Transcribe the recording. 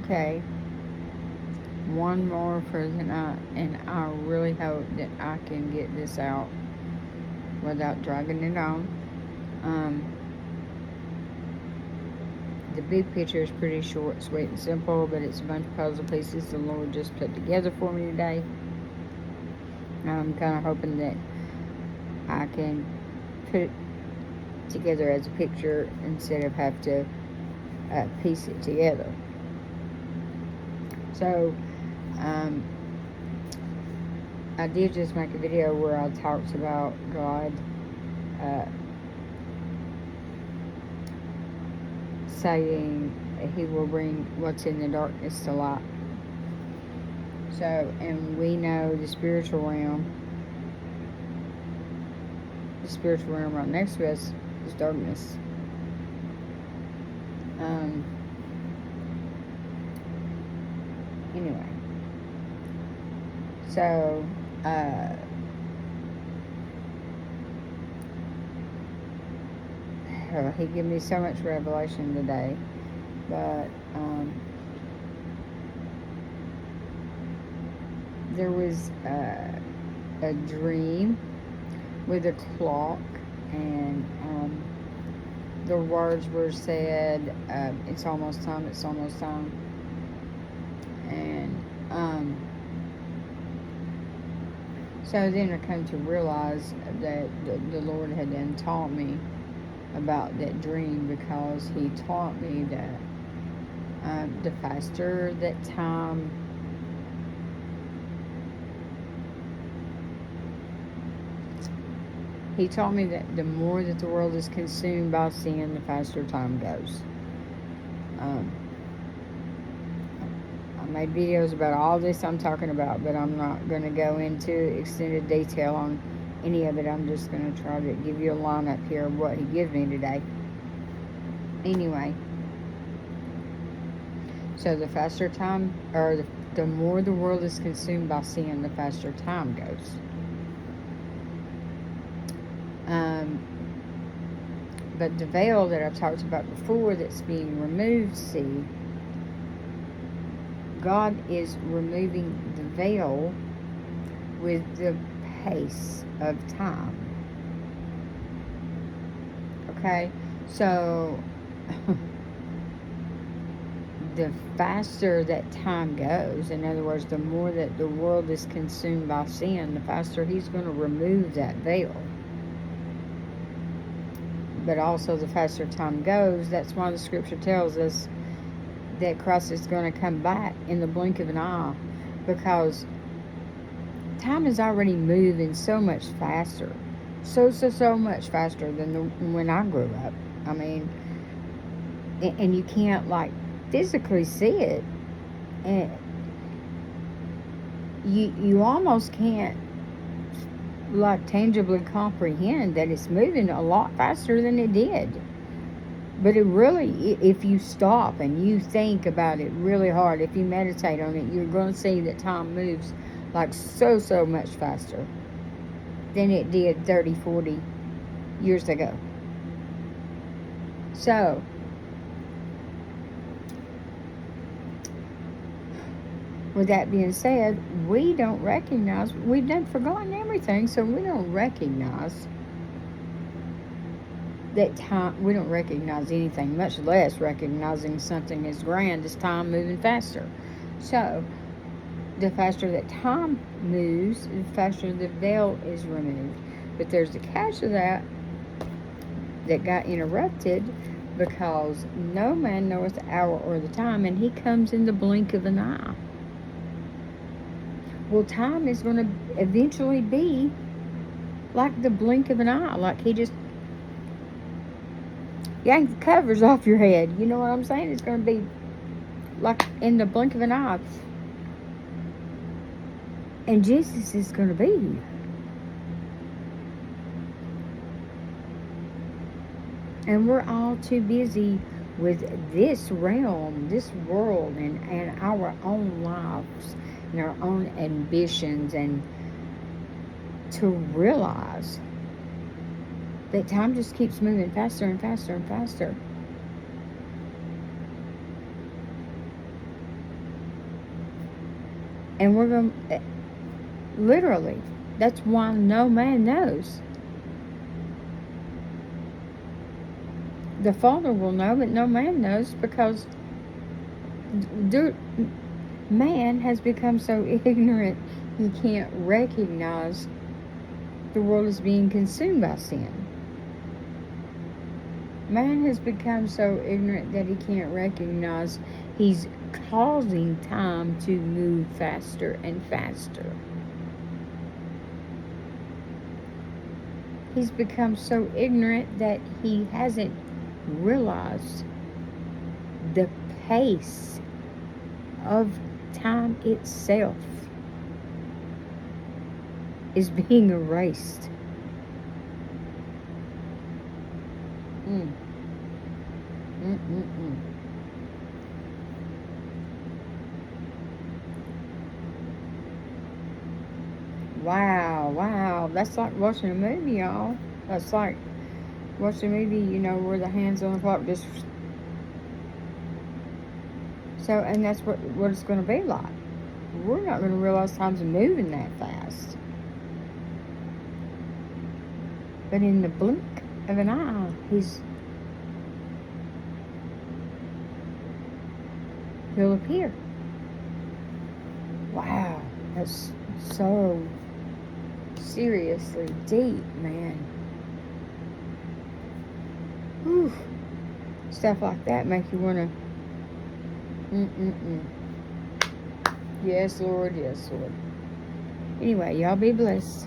Okay, one more for tonight, and I really hope that I can get this out without dragging it on. Um, the big picture is pretty short, sweet, and simple, but it's a bunch of puzzle pieces the Lord just put together for me today. I'm kind of hoping that I can put it together as a picture instead of have to piece it together. So, um, I did just make a video where I talked about God uh, saying He will bring what's in the darkness to light. So, and we know the spiritual realm right next to us is darkness. Anyway, so he gave me so much revelation today, but there was a dream with a clock, and the words were said, it's almost time, it's almost time. And so then I came to realize that the Lord had then taught me about that dream, because He taught me that the faster that time He taught me that the more that the world is consumed by sin, the faster time goes. I made videos about all this I'm talking about, but I'm not going to go into extended detail on any of it. I'm just going to try to give you a lineup here of what He gave me today. Anyway, so the faster time, or the more the world is consumed by sin, the faster time goes. But the veil that I talked about before that's being removed, see, God is removing the veil with the pace of time. Okay? So, the faster that time goes, in other words, the more that the world is consumed by sin, the faster He's going to remove that veil. But also, the faster time goes, that's why the scripture tells us that Christ is going to come back in the blink of an eye, because time is already moving so much faster, so much faster than when I grew up. I mean, and you can't like physically see it, and you almost can't like tangibly comprehend that it's moving a lot faster than it did. But it really, if you stop and you think about it really hard, if you meditate on it, you're going to see that time moves like so much faster than it did 30, 40 years ago. So, with that being said, we've forgotten everything, so we don't recognize that time. We don't recognize anything, much less recognizing something as grand as time moving faster. So, the faster that time moves, the faster the veil is removed. But there's a catch to that got interrupted, because no man knoweth the hour or the time, and He comes in the blink of an eye. Well, time is going to eventually be like the blink of an eye, like He just yank the covers off your head. You know what I'm saying? It's going to be like in the blink of an eye. And Jesus is going to be here. And we're all too busy with this realm, this world, and our own lives and our own ambitions, and to realize that time just keeps moving faster and faster and faster. And we're going to, literally, that's why no man knows. The Father will know, but no man knows, because man has become so ignorant he can't recognize the world is being consumed by sin. Man has become so ignorant that he can't recognize he's causing time to move faster and faster. He's become so ignorant that he hasn't realized the pace of time itself is being erased. Wow. That's like watching a movie, y'all. That's like watching a movie, where the hands on the clock just... So, and that's what it's going to be like. We're not going to realize time's moving that fast. But in the blink of an eye, he'll appear. Wow, that's so seriously deep, man. Whew. Stuff like that make you want to... Yes, Lord. Anyway, y'all be blessed.